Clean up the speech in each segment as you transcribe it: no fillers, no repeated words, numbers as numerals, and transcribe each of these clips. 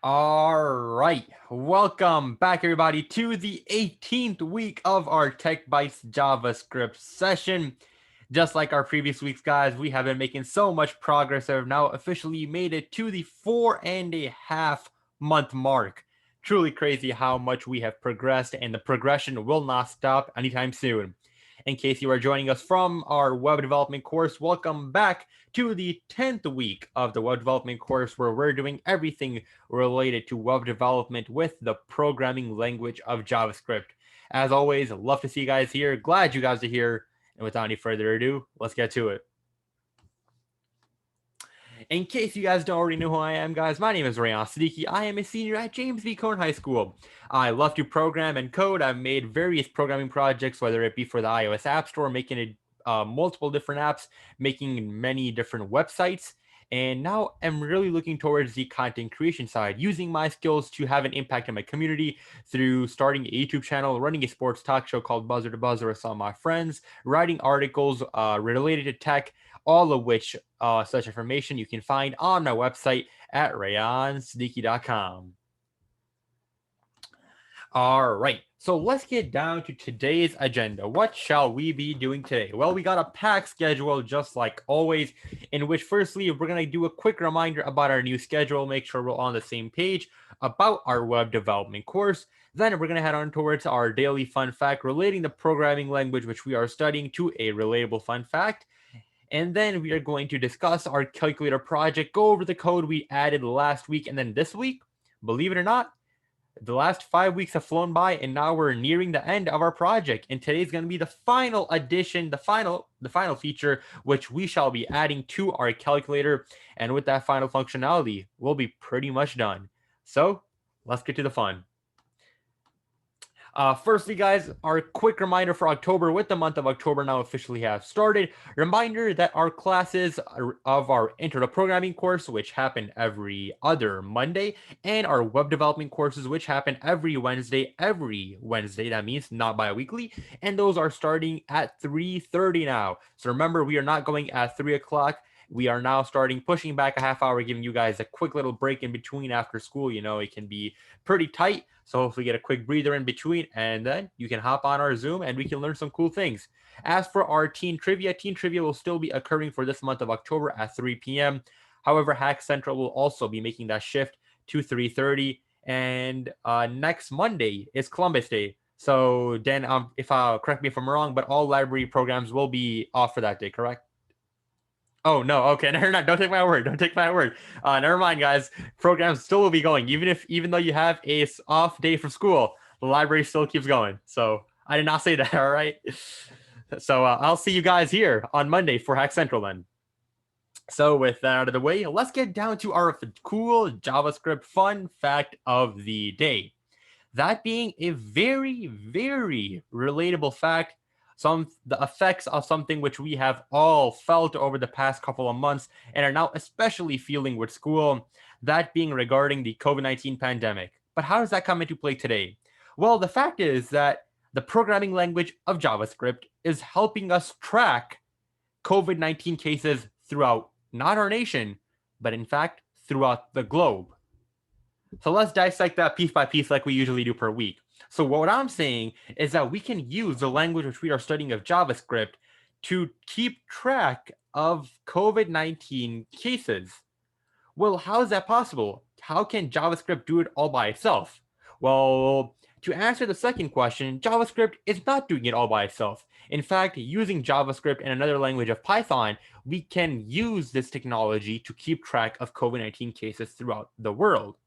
All right. Welcome back, everybody, to the 18th week of our Tech Bytes JavaScript session. Just like our previous weeks, guys, we have been making so much progress and have now officially made it to the 4.5 month mark. Truly crazy how much we have progressed, and the progression will not stop anytime soon. In case you are joining us from our web development course, welcome back to the 10th week of the web development course, where we're doing everything related to web development with the programming language of JavaScript. As always, love to see you guys here. Glad you guys are here. And without any further ado, let's get to it. In case you guys don't already know who I am, guys, my name is Rayan Siddiqui. I am a senior at James B. Cohen High School. I love to program and code. I've made various programming projects, whether it be for the iOS App Store, making it multiple different apps, making many different websites. And now I'm really looking towards the content creation side, using my skills to have an impact on my community through starting a YouTube channel, running a sports talk show called Buzzer to Buzzer with some of my friends, writing articles related to tech, all of which such information you can find on my website at rayansiddiqui.com. All right, so let's get down to today's agenda. What shall we be doing today? Well, we got a packed schedule just like always, in which firstly, we're going to do a quick reminder about our new schedule, make sure we're on the same page about our web development course. Then we're going to head on towards our daily fun fact relating the programming language which we are studying to a relatable fun fact. And then we are going to discuss our calculator project, go over the code we added last week and then this week. Believe it or not, the last 5 weeks have flown by, and now we're nearing the end of our project. And today's going to be the final addition, the final feature, which we shall be adding to our calculator. And with that final functionality, we'll be pretty much done. So let's get to the fun. Firstly, guys, our quick reminder for October, with the month of October now officially have started. Reminder that our classes of our Intro to Programming course, which happen every other Monday, and our web development courses, which happen every Wednesday, that means not bi-weekly, and those are starting at 3:30 now. So remember, we are not going at 3 o'clock. We are now pushing back a half hour, giving you guys a quick little break in between after school. You know, it can be pretty tight. So hopefully get a quick breather in between, and then you can hop on our Zoom and we can learn some cool things. As for our teen trivia will still be occurring for this month of October at 3 p.m. However, Hack Central will also be making that shift to 3:30. And next Monday is Columbus Day. So then, correct me if I'm wrong, but all library programs will be off for that day, correct? Oh no, okay, never mind. Don't take my word. Don't take my word. Never mind, guys. Programs still will be going, even though you have a off day from school, the library still keeps going. So I did not say that. All right. So I'll see you guys here on Monday for Hack Central then. So with that out of the way, let's get down to our cool JavaScript fun fact of the day. That being a very, very relatable fact, the effects of something which we have all felt over the past couple of months and are now especially feeling with school, that being regarding the COVID-19 pandemic. But how does that come into play today? Well, the fact is that the programming language of JavaScript is helping us track COVID-19 cases throughout not our nation, but in fact throughout the globe. So let's dissect that piece by piece like we usually do per week. So what I'm saying is that we can use the language which we are studying of JavaScript to keep track of COVID-19 cases. Well, how is that possible? How can JavaScript do it all by itself? Well, to answer the second question, JavaScript is not doing it all by itself. In fact, using JavaScript and another language of Python, we can use this technology to keep track of COVID-19 cases throughout the world.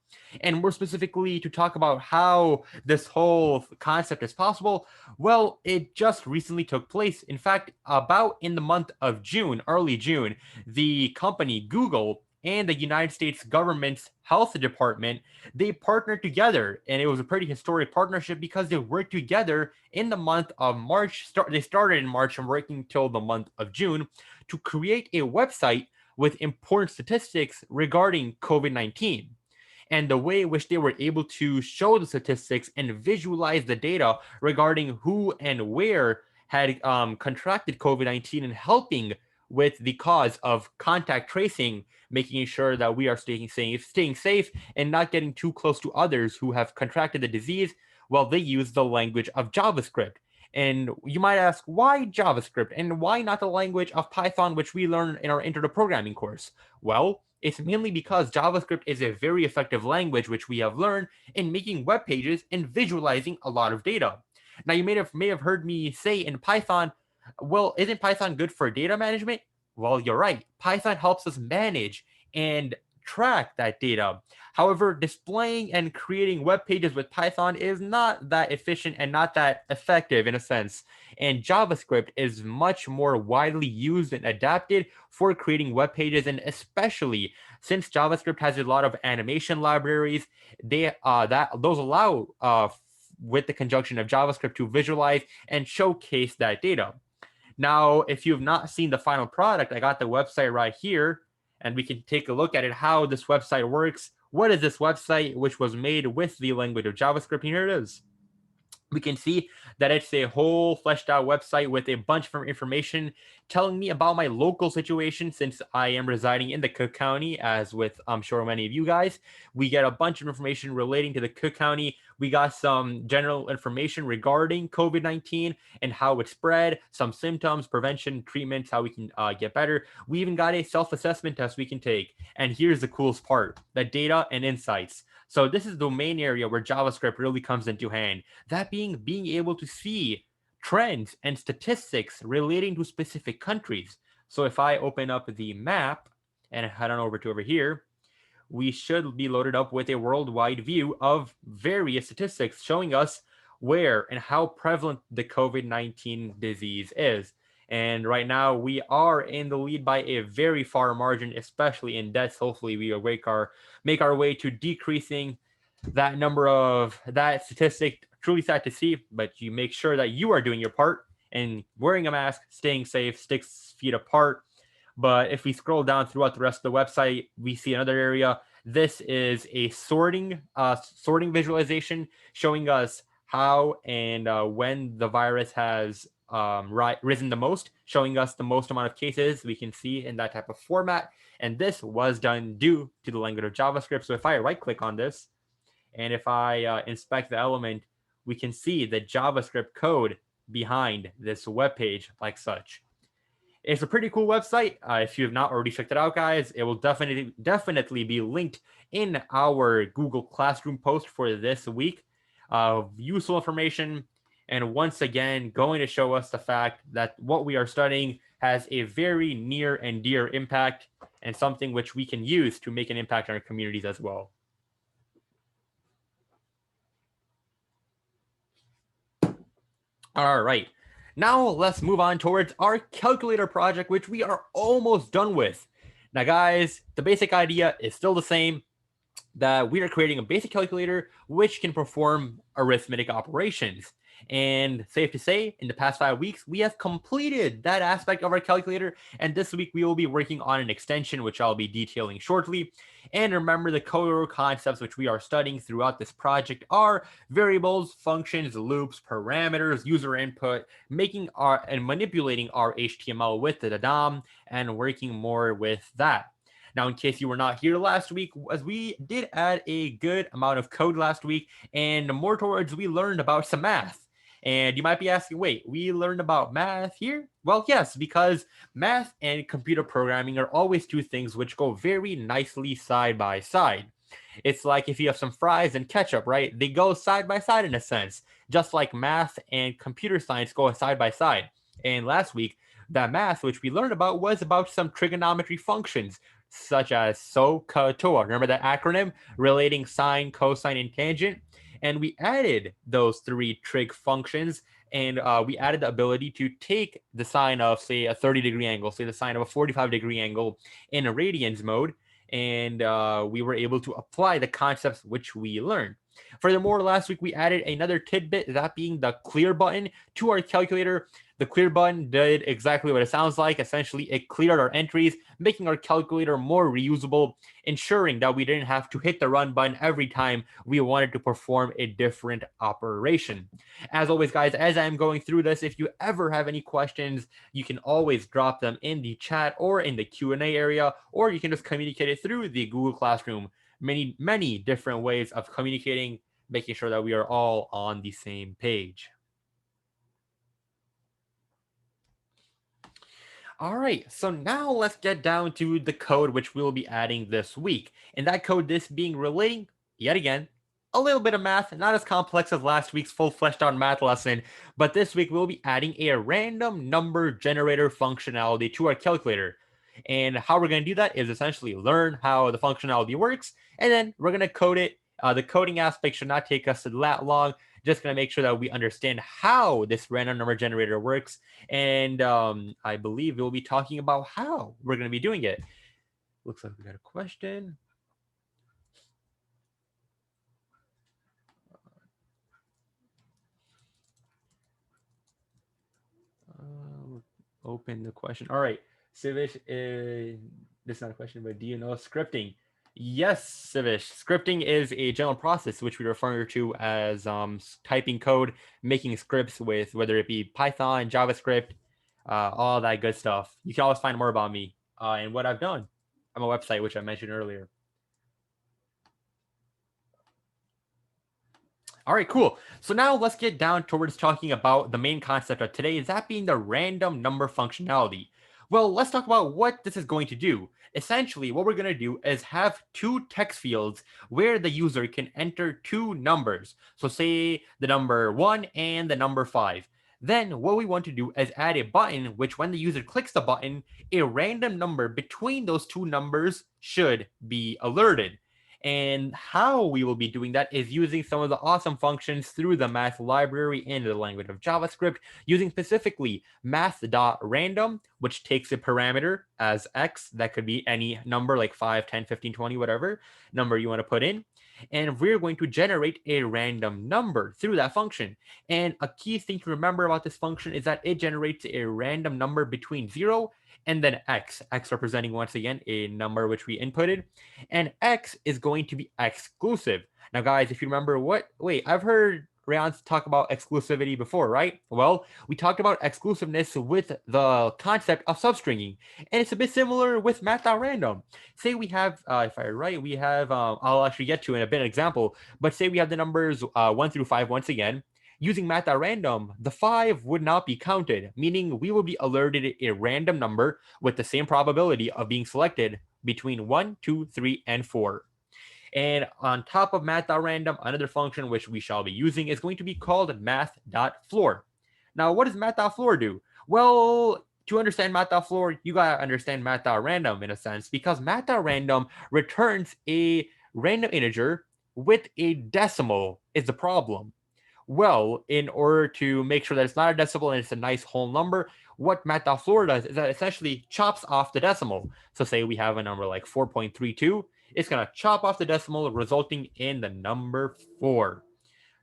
And more specifically, to talk about how this whole concept is possible, well, it just recently took place. In fact, about in the month of June, early June, the company Google and the United States government's health department, they partnered together. And it was a pretty historic partnership because they worked together in the month of March. They started in March and working till the month of June to create a website with important statistics regarding COVID-19. And the way in which they were able to show the statistics and visualize the data regarding who and where had contracted COVID-19 and helping with the cause of contact tracing, making sure that we are staying safe and not getting too close to others who have contracted the disease. Well, they use the language of JavaScript. And you might ask, why JavaScript? And why not the language of Python, which we learn in our Intro to Programming course? Well, it's mainly because JavaScript is a very effective language, which we have learned in making web pages and visualizing a lot of data. Now, you may have heard me say in Python, well, isn't Python good for data management? Well, you're right. Python helps us manage and track that data. However, displaying and creating web pages with Python is not that efficient and not that effective in a sense. And JavaScript is much more widely used and adapted for creating web pages, and especially since JavaScript has a lot of animation libraries, those allow with the conjunction of JavaScript to visualize and showcase that data. Now, if you've not seen the final product, I got the website right here, and we can take a look at it, how this website works. What is this website, which was made with the language of JavaScript? And here it is. We can see that it's a whole fleshed out website with a bunch of information telling me about my local situation, since I am residing in the Cook County, as with I'm sure many of you guys. We get a bunch of information relating to the Cook County. We got some general information regarding COVID-19 and how it spread, some symptoms, prevention, treatments, how we can get better. We even got a self-assessment test we can take. And here's the coolest part, the data and insights. So this is the main area where JavaScript really comes into hand. That being able to see trends and statistics relating to specific countries. So if I open up the map and head on over here, we should be loaded up with a worldwide view of various statistics showing us where and how prevalent the COVID-19 disease is. And right now we are in the lead by a very far margin, especially in deaths. Hopefully we make our way to decreasing that number of that statistic. Truly sad to see, but you make sure that you are doing your part and wearing a mask, staying safe, 6 feet apart. But if we scroll down throughout the rest of the website, we see another area. This is a sorting visualization showing us how and when the virus has risen the most, showing us the most amount of cases we can see in that type of format. And this was done due to the language of JavaScript. So if I right click on this, and if I inspect the element, we can see the JavaScript code behind this web page like such. It's a pretty cool website. If you have not already checked it out, guys, it will definitely be linked in our Google Classroom post for this week. Useful information, and once again, going to show us the fact that what we are studying has a very near and dear impact, and something which we can use to make an impact on our communities as well. All right. Now let's move on towards our calculator project, which we are almost done with. Now, guys, the basic idea is still the same, that we are creating a basic calculator which can perform arithmetic operations. And safe to say, in the past 5 weeks, we have completed that aspect of our calculator. And this week, we will be working on an extension, which I'll be detailing shortly. And remember, the core concepts which we are studying throughout this project are variables, functions, loops, parameters, user input, making and manipulating our HTML with the DOM, and working more with that. Now, in case you were not here last week, as we did add a good amount of code last week, and more towards we learned about some math. And you might be asking, wait, we learned about math here? Well, yes, because math and computer programming are always two things which go very nicely side by side. It's like if you have some fries and ketchup, right? They go side by side in a sense, just like math and computer science go side by side. And last week, that math which we learned about was about some trigonometry functions, such as SOHCAHTOA. Remember that acronym relating sine, cosine, and tangent? And we added those 3 trig functions, and we added the ability to take the sine of, say, a 30-degree angle, say the sine of a 45-degree angle in a radians mode, and we were able to apply the concepts which we learned. Furthermore, last week we added another tidbit, that being the clear button to our calculator. The clear button did exactly what it sounds like. Essentially, it cleared our entries, making our calculator more reusable, ensuring that we didn't have to hit the run button every time we wanted to perform a different operation. As always, guys, as I'm going through this, if you ever have any questions, you can always drop them in the chat or in the Q&A area, or you can just communicate it through the Google Classroom. Many different ways of communicating, making sure that we are all on the same page. All right, so now let's get down to the code which we'll be adding this week. And that code, this being relating, yet again, a little bit of math, not as complex as last week's full fleshed out math lesson, but this week we'll be adding a random number generator functionality to our calculator. And how we're going to do that is essentially learn how the functionality works, and then we're going to code it. The coding aspect should not take us that long. Just going to make sure that we understand how this random number generator works. And I believe we'll be talking about how we're going to be doing it. Looks like we got a question. Open the question. All right, Sivish, this is not a question, but do you know scripting? Yes, Sivish. Scripting is a general process which we refer to as typing code, making scripts with whether it be Python, JavaScript, all that good stuff. You can always find more about me and what I've done on my website, which I mentioned earlier. All right, cool. So now let's get down towards talking about the main concept of today, that being the random number functionality. Well, let's talk about what this is going to do. Essentially, what we're going to do is have two text fields where the user can enter two numbers. So say the number 1 and the number 5. Then what we want to do is add a button, which when the user clicks the button, a random number between those two numbers should be alerted. And how we will be doing that is using some of the awesome functions through the math library in the language of JavaScript, using specifically math.random, which takes a parameter as x, that could be any number like 5, 10, 15, 20, whatever number you want to put in. And we're going to generate a random number through that function. And a key thing to remember about this function is that it generates a random number between 0 and then x representing once again a number which we inputted, and x is going to be exclusive. Now, guys, if you remember I've heard Rayan talk about exclusivity before, right? Well, we talked about exclusiveness with the concept of substringing, and it's a bit similar with math.random. Say we have, if I write, we have, I'll actually get to in a bit an example, but say we have the numbers 1 through 5 once again. Using math.random, the 5 would not be counted, meaning we will be alerted a random number with the same probability of being selected between 1, 2, 3, and 4. And on top of math.random, another function which we shall be using is going to be called math.floor. Now, what does math.floor do? Well, to understand math.floor, you gotta understand math.random in a sense, because math.random returns a random integer with a decimal is the problem. Well, in order to make sure that it's not a decimal and it's a nice whole number, what math.floor does is that it essentially chops off the decimal. So say we have a number like 4.32, it's going to chop off the decimal, resulting in the number 4.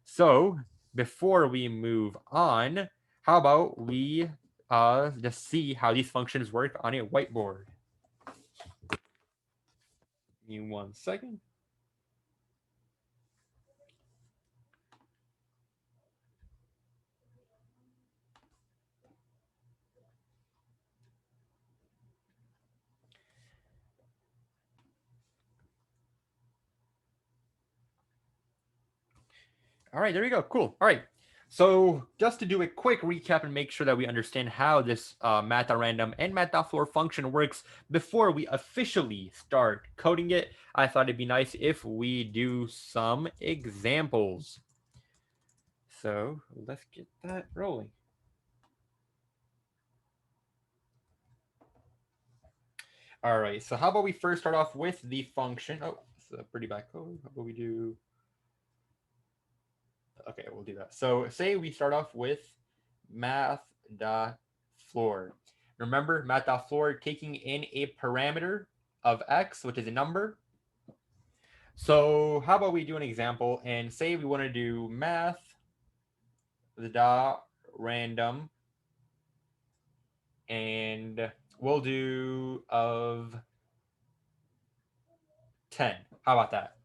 So before we move on, how about we just see how these functions work on a whiteboard? Give me 1 second. All right, there we go. Cool. All right. So just to do a quick recap and make sure that we understand how this math.random and math.floor function works before we officially start coding it, I thought it'd be nice if we do some examples. So let's get that rolling. All right, so how about we first start off with the function? Oh, it's a pretty bad code. How about we do... Okay, we'll do that. So say we start off with math.floor. Remember, math.floor taking in a parameter of x, which is a number. So how about we do an example and say we want to do math dot random, and we'll do of 10. How about that?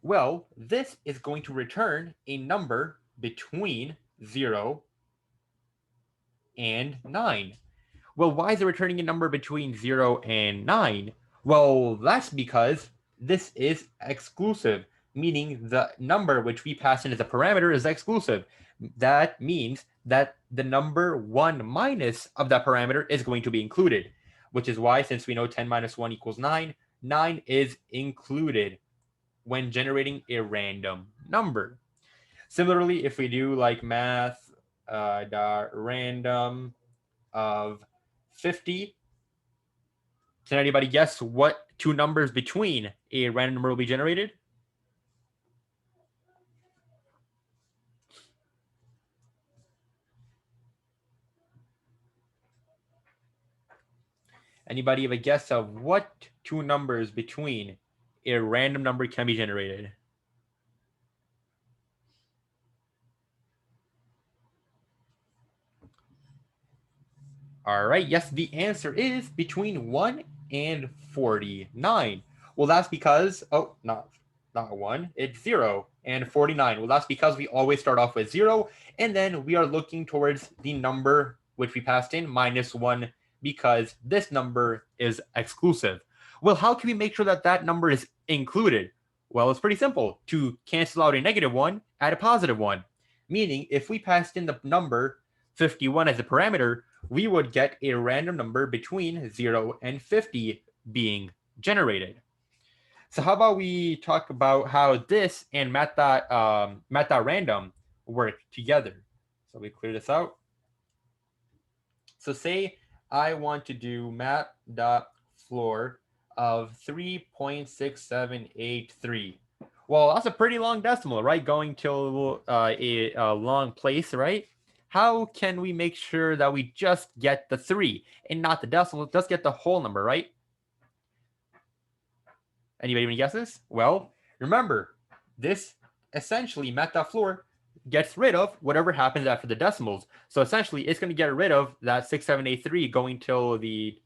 Well, this is going to return a number between 0 and 9. Well, why is it returning a number between 0 and 9? Well, that's because this is exclusive, meaning the number which we pass in as a parameter is exclusive. That means that the number 1 minus of that parameter is going to be included, which is why, since we know 10 minus 1 equals 9, 9 is included when generating a random number. Similarly, if we do like math random of 50, can anybody guess what two numbers between a random number will be generated? Anybody have a guess of what two numbers between a random number can be generated? All right, yes, the answer is between 1 and 49. Well, that's because, oh, not 1, it's 0 and 49. Well, that's because we always start off with 0, and then we are looking towards the number which we passed in, minus 1, because this number is exclusive. Well, how can we make sure that that number is included? Well, it's pretty simple. To cancel out a negative 1, add a positive 1. Meaning, if we passed in the number 51 as a parameter, we would get a random number between 0 and 50 being generated. So how about we talk about how this and math.random work together. So we clear this out. So say I want to do math.floor of 3.6783. Well, that's a pretty long decimal, right? Going to a long place, right? How can we make sure that we just get the 3 and not the decimal, just get the whole number, right? Anybody have any guesses? Well, remember, this essentially math.floor gets rid of whatever happens after the decimals. So essentially, it's going to get rid of that 6783 going till the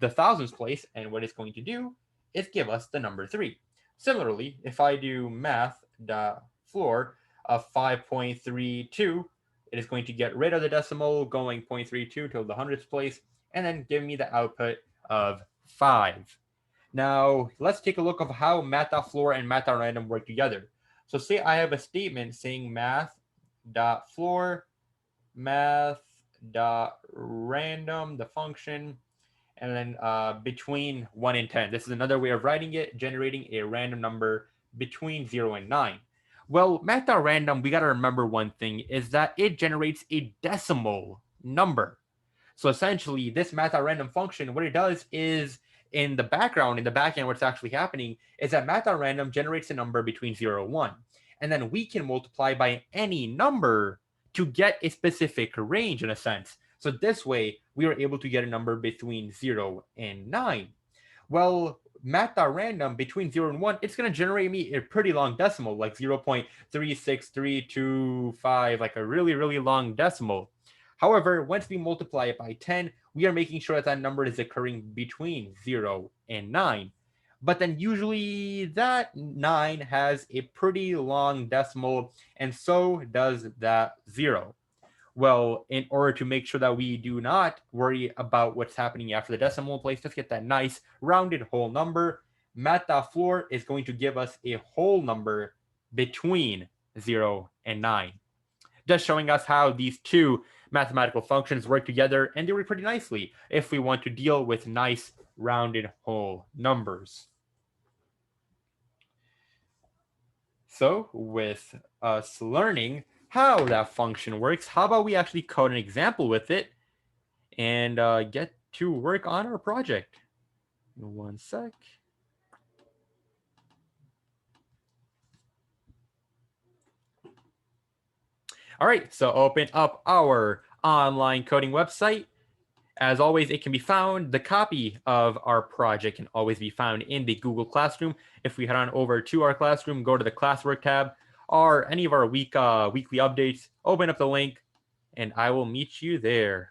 thousands place, and what it's going to do is give us the number 3. Similarly, if I do math.floor of 5.32, it is going to get rid of the decimal going 0.32 till the hundredths place, and then give me the output of 5. Now, let's take a look of how math.floor and math.random work together. So say I have a statement saying math.floor, math.random, the function, and then between 1 and 10. This is another way of writing it, generating a random number between 0 and 9. Well, math.random, we got to remember one thing, is that it generates a decimal number. So essentially, this math.random function, what it does is, in the background, in the backend, what's actually happening is that math.random generates a number between 0 and 1. And then we can multiply by any number to get a specific range, in a sense. So this way, we are able to get a number between 0 and 9. Well, math.random between 0 and 1, it's going to generate me a pretty long decimal, like 0.36325, like a really, really long decimal. However, once we multiply it by 10, we are making sure that that number is occurring between 0 and 9. But then usually that 9 has a pretty long decimal, and so does that 0. Well, in order to make sure that we do not worry about what's happening after the decimal place, let's get that nice rounded whole number. Math.floor is going to give us a whole number between 0 and 9. Just showing us how these two mathematical functions work together, and they work pretty nicely if we want to deal with nice rounded whole numbers. So with us learning how that function works, how about we actually code an example with it and get to work on our project. One sec. All right, so open up our online coding website As always, it can be found, the copy of our project can always be found in the Google Classroom. If we head on over to our classroom, go to the classwork tab, or any of our weekly updates, open up the link, and I will meet you there.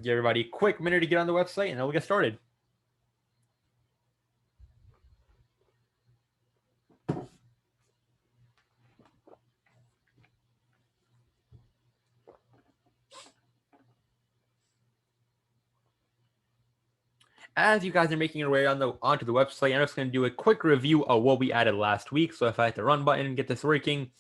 Give everybody a quick minute to get on the website, and then we'll get started. As you guys are making your way onto the website, I'm just going to do a quick review of what we added last week. So if I hit the run button and get this working,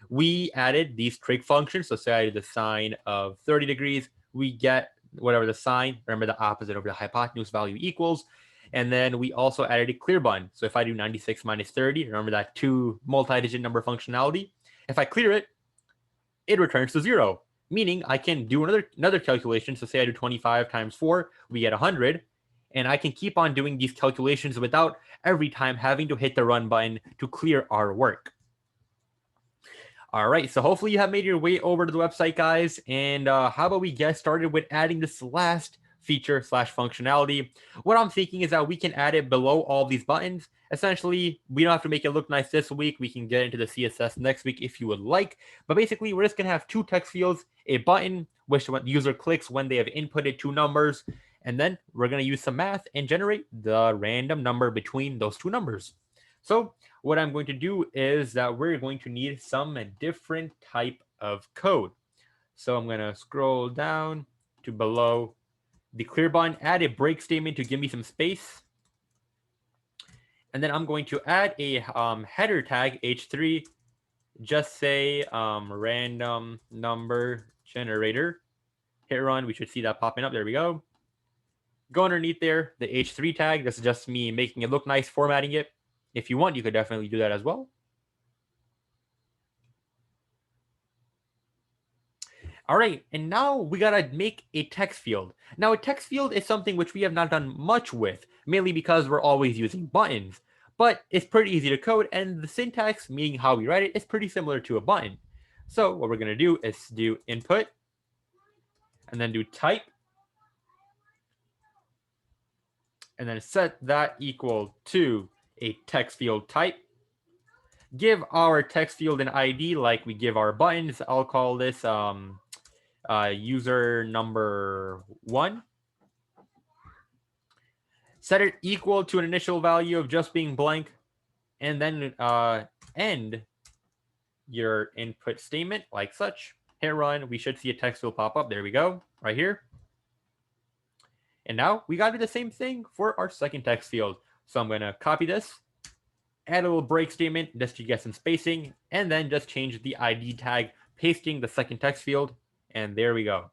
we added these trig functions. So say I did the sine of 30 degrees, we get whatever the sine, remember the opposite over the hypotenuse value equals. And then we also added a clear button. So if I do 96 minus 30, remember that 2 multi-digit number functionality. If I clear it, it returns to 0, meaning I can do another calculation. So say I do 25 times 4, we get 100. And I can keep on doing these calculations without every time having to hit the run button to clear our work. All right, so hopefully you have made your way over to the website, guys. And how about we get started with adding this last feature / functionality. What I'm thinking is that we can add it below all these buttons. Essentially, we don't have to make it look nice this week. We can get into the CSS next week if you would like. But basically, we're just going to have 2 text fields, a button, which the user clicks when they have inputted 2 numbers. And then we're going to use some math and generate the random number between those 2 numbers. So what I'm going to do is that we're going to need some different type of code. So I'm going to scroll down to below the clear button, add a break statement to give me some space. And then I'm going to add a header tag, h3, just say random number generator. Hit run, we should see that popping up. There we go. Go underneath there, the h3 tag. This is just me making it look nice, formatting it. If you want, you could definitely do that as well. All right, and now we gotta make a text field. Now, a text field is something which we have not done much with, mainly because we're always using buttons. But it's pretty easy to code, and the syntax, meaning how we write it, is pretty similar to a button. So what we're gonna do is do input, and then do type, and then set that equal to a text field type. Give our text field an ID like we give our buttons. I'll call this user number 1. Set it equal to an initial value of just being blank, and then end your input statement like such. Hit run. We should see a text field pop up. There we go, right here. And now we got to do the same thing for our second text field. So I'm going to copy this, add a little break statement just to get some spacing, and then just change the ID tag, pasting the second text field, and there we go.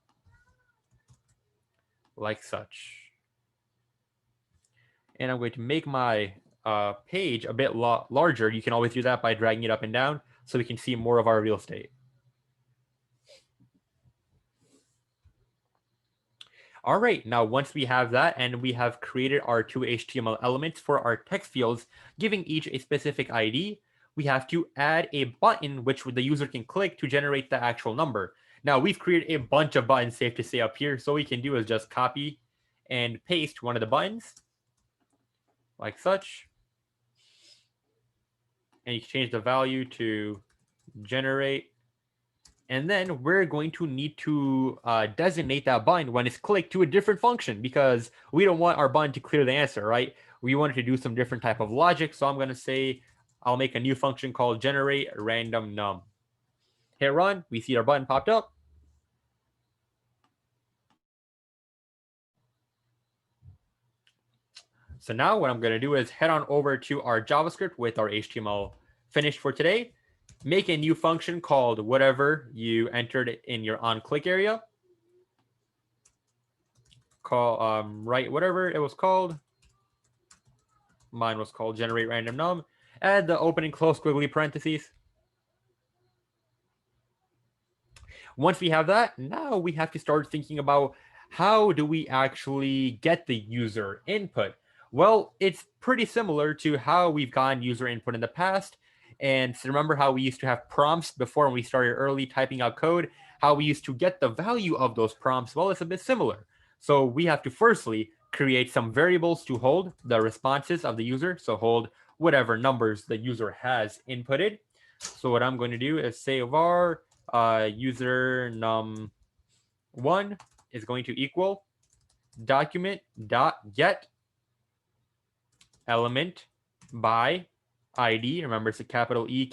Like such. And I'm going to make my page a bit larger. You can always do that by dragging it up and down so we can see more of our real estate. All right, now once we have that and we have created our 2 HTML elements for our text fields, giving each a specific ID, we have to add a button which the user can click to generate the actual number. Now we've created a bunch of buttons, safe to say, up here. So what we can do is just copy and paste one of the buttons like such. And you can change the value to generate. And then we're going to need to designate that button when it's clicked to a different function, because we don't want our button to clear the answer, right? We want it to do some different type of logic. So I'm going to say I'll make a new function called generate random num. Hit run. We see our button popped up. So now what I'm going to do is head on over to our JavaScript with our HTML finished for today. Make a new function called whatever you entered in your on-click area. Call write whatever it was called. Mine was called generate random num. Add the open and close squiggly parentheses. Once we have that, now we have to start thinking about how do we actually get the user input. Well, it's pretty similar to how we've gotten user input in the past. And so remember how we used to have prompts before when we started early typing out code, how we used to get the value of those prompts? Well, it's a bit similar. So we have to firstly create some variables to hold the responses of the user. So hold whatever numbers the user has inputted. So what I'm going to do is say var user num1 is going to equal document.get element by ID. Remember, it's a capital E,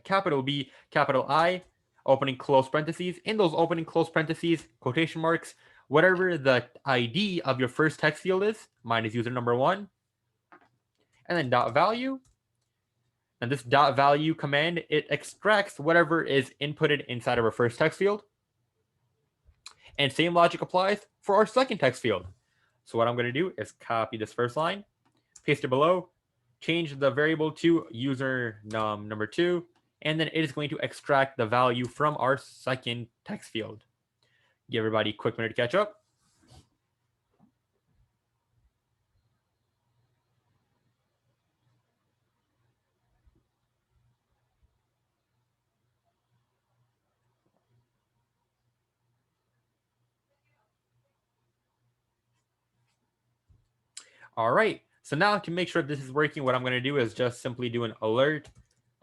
capital B, capital I, opening close parentheses. In those opening close parentheses, quotation marks, whatever the ID of your first text field is, mine is user number 1, and then dot value. And this dot value command, it extracts whatever is inputted inside of our first text field. And same logic applies for our second text field. So what I'm going to do is copy this first line, paste it below, change the variable to user num number 2, and then it is going to extract the value from our second text field. Give everybody a quick minute to catch up. All right, so now to make sure this is working, what I'm going to do is just simply do an alert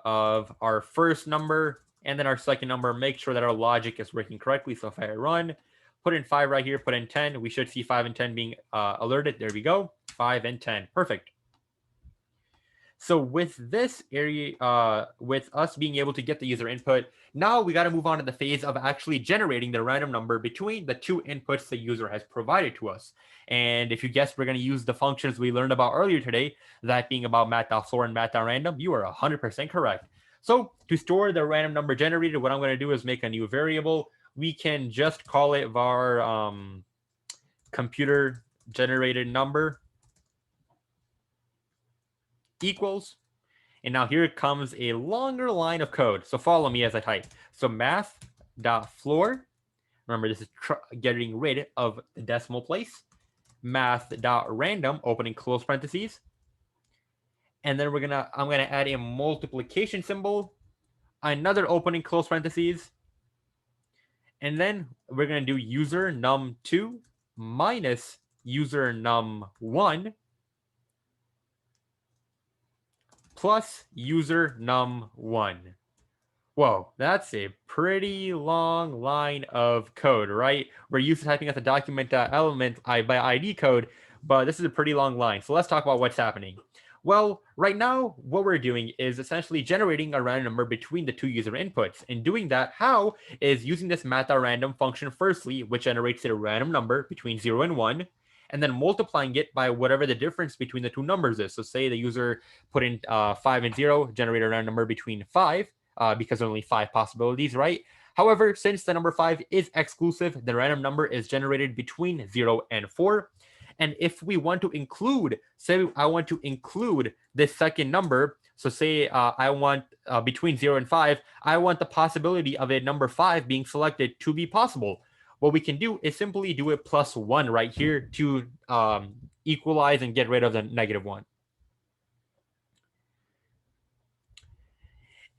of our first number and then our second number, make sure that our logic is working correctly. So if I run, put in 5 right here, put in 10, we should see 5 and 10 being alerted. There we go, 5 and 10, perfect. So with this area, with us being able to get the user input, now we got to move on to the phase of actually generating the random number between the two inputs the user has provided to us. And if you guessed, we're going to use the functions we learned about earlier today, that being about math.floor and math.random. You are 100% correct. So to store the random number generated, what I'm going to do is make a new variable. We can just call it var computer generated number equals. And now here comes a longer line of code. So follow me as I type. So math.floor. Remember, this is getting rid of the decimal place. Math.random, opening close parentheses. And then I'm gonna add a multiplication symbol, another opening close parentheses. And then we're gonna do user num2 minus user num1 plus user num1. Whoa, that's a pretty long line of code, right? We're used to typing out the document element by ID code, but this is a pretty long line. So let's talk about what's happening. Well, right now, what we're doing is essentially generating a random number between the two user inputs. And doing that, how is using this math.random function firstly, which generates a random number between 0 and 1, and then multiplying it by whatever the difference between the two numbers is. So say the user put in 5 and 0, generate a random number between 5, because there are only 5 possibilities, right? However, since the number 5 is exclusive, the random number is generated between 0 and 4. And if we want to include, say I want to include this second number, so say I want between 0 and 5, I want the possibility of a number 5 being selected to be possible. What we can do is simply do it plus 1 right here to equalize and get rid of the negative 1.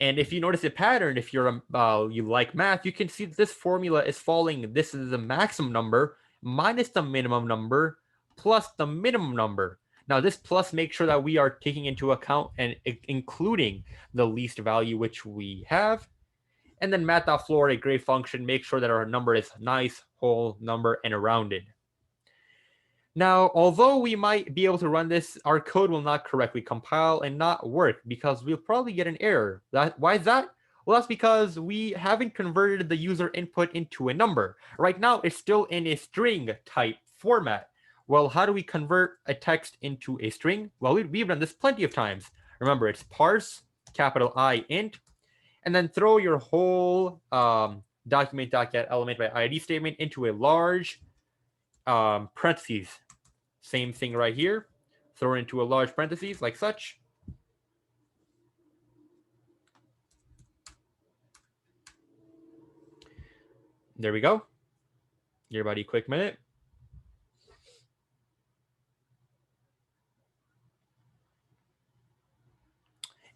And if you notice a pattern, if you're you like math, you can see that this formula is falling. This is the maximum number minus the minimum number plus the minimum number. Now this plus makes sure that we are taking into account and including the least value which we have. And then math.floor, a great function, make sure that our number is nice, whole number, and rounded. Now, although we might be able to run this, our code will not correctly compile and not work because we'll probably get an error. Why is that? Well, that's because we haven't converted the user input into a number. Right now, it's still in a string type format. Well, how do we convert a text into a string? Well, we've done this plenty of times. Remember, it's parse, capital I int, and then throw your whole document.get element by ID statement into a large parentheses. Same thing right here. Throw it into a large parentheses like such. There we go. Give everybody a quick minute.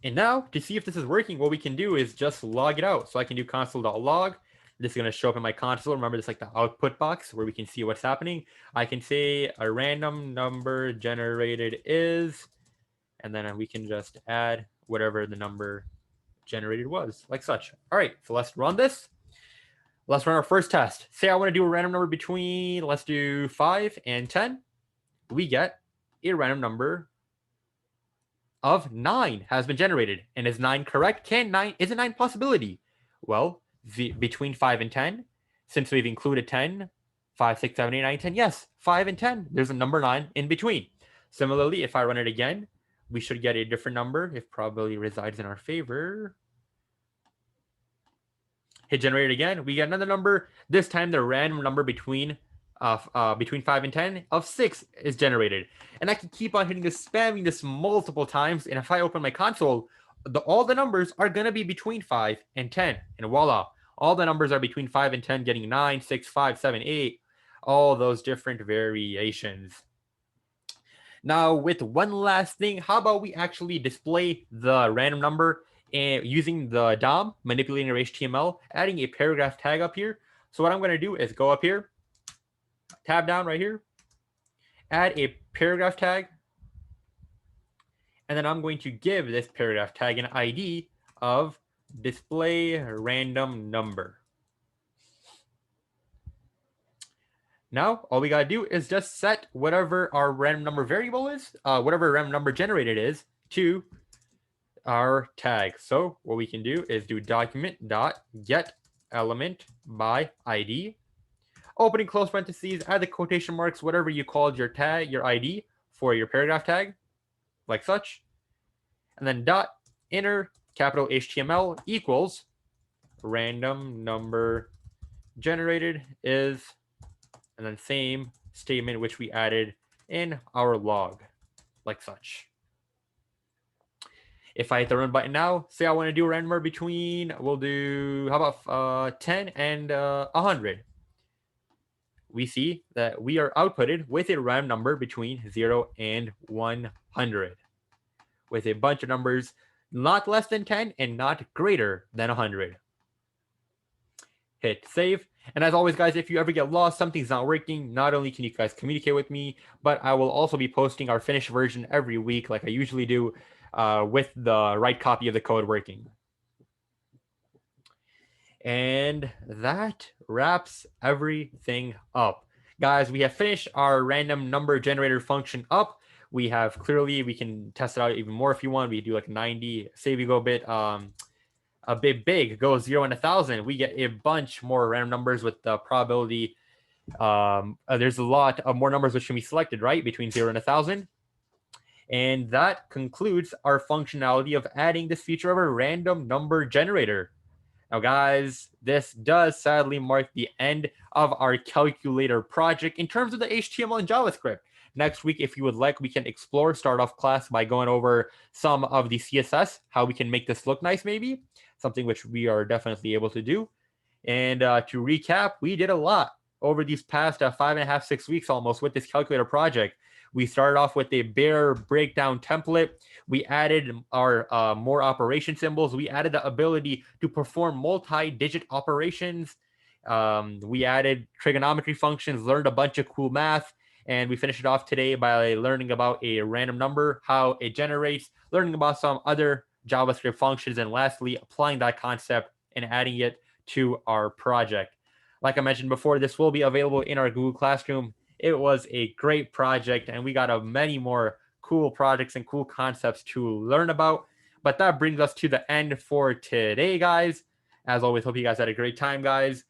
And now to see if this is working, what we can do is just log it out. So I can do console.log. This is going to show up in my console. Remember, this is like the output box where we can see what's happening. I can say a random number generated is, and then we can just add whatever the number generated was, like such. All right, so let's run this. Let's run our first test. Say I want to do a random number between, let's do 5 and 10. We get a random number of 9 has been generated. And is 9 correct? Is a 9 possibility? Well, between 5 and 10, since we've included 10, 5, 6, 7, 8, 9, 10, yes, 5 and 10. There's a number 9 in between. Similarly, if I run it again, we should get a different number if probability resides in our favor. Hit generate again. We get another number. This time the random number between 5 and 10 of 6 is generated. And I can keep on hitting this, spamming this multiple times. And if I open my console, all the numbers are going to be between 5 and 10. And voila, all the numbers are between 5 and 10, getting 9, 6, 5, 7, 8, all those different variations. Now, with one last thing, how about we actually display the random number and using the DOM, manipulating our HTML, adding a paragraph tag up here. So what I'm going to do is go up here, tab down right here, add a paragraph tag, and then I'm going to give this paragraph tag an ID of display random number. Now, all we got to do is just set whatever our random number variable is, whatever random number generated is, to our tag. So what we can do is do document.get element by ID, opening close parentheses, add the quotation marks, whatever you called your tag, your ID for your paragraph tag, like such, and then dot inner capital HTML equals random number generated is, and then same statement which we added in our log, like such. If I hit the run button now, say I want to do a random number between, we'll do, how about 10 and 100. We see that we are outputted with a random number between 0 and 100, with a bunch of numbers not less than 10 and not greater than 100. Hit save. And as always, guys, if you ever get lost, something's not working, not only can you guys communicate with me, but I will also be posting our finished version every week like I usually do, with the right copy of the code working. And that wraps everything up. Guys, we have finished our random number generator function up. We have clearly, we can test it out even more if you want. We do like 90, say we go a bit big, go 0 and 1,000. We get a bunch more random numbers with the probability. There's a lot of more numbers which can be selected, right? Between 0 and 1,000. And that concludes our functionality of adding this feature of a random number generator. Now, guys, this does sadly mark the end of our calculator project in terms of the HTML and JavaScript. Next week, if you would like, we can start off class by going over some of the CSS, how we can make this look nice, maybe, something which we are definitely able to do. And to recap, we did a lot over these past 5.5, 6 weeks almost with this calculator project. We started off with a bare breakdown template. We added our more operation symbols. We added the ability to perform multi-digit operations. We added trigonometry functions, learned a bunch of cool math, and we finished it off today by learning about a random number, how it generates, learning about some other JavaScript functions, and lastly, applying that concept and adding it to our project. Like I mentioned before, this will be available in our Google Classroom. It was a great project, and we got many more cool projects and cool concepts to learn about. But that brings us to the end for today, guys. As always, hope you guys had a great time, guys.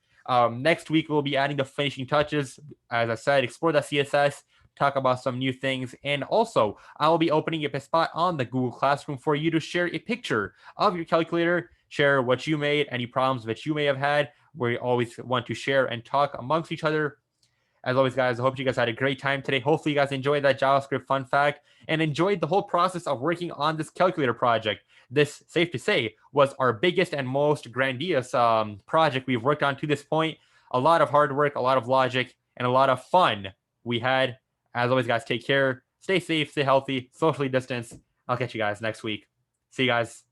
Next week, we'll be adding the finishing touches. As I said, explore the CSS, talk about some new things. And also, I will be opening up a spot on the Google Classroom for you to share a picture of your calculator, share what you made, any problems that you may have had. We always want to share and talk amongst each other. As always, guys, I hope you guys had a great time today. Hopefully, you guys enjoyed that JavaScript fun fact and enjoyed the whole process of working on this calculator project. This, safe to say, was our biggest and most grandiose project we've worked on to this point. A lot of hard work, a lot of logic, and a lot of fun we had. As always, guys, take care. Stay safe, stay healthy, socially distance. I'll catch you guys next week. See you guys.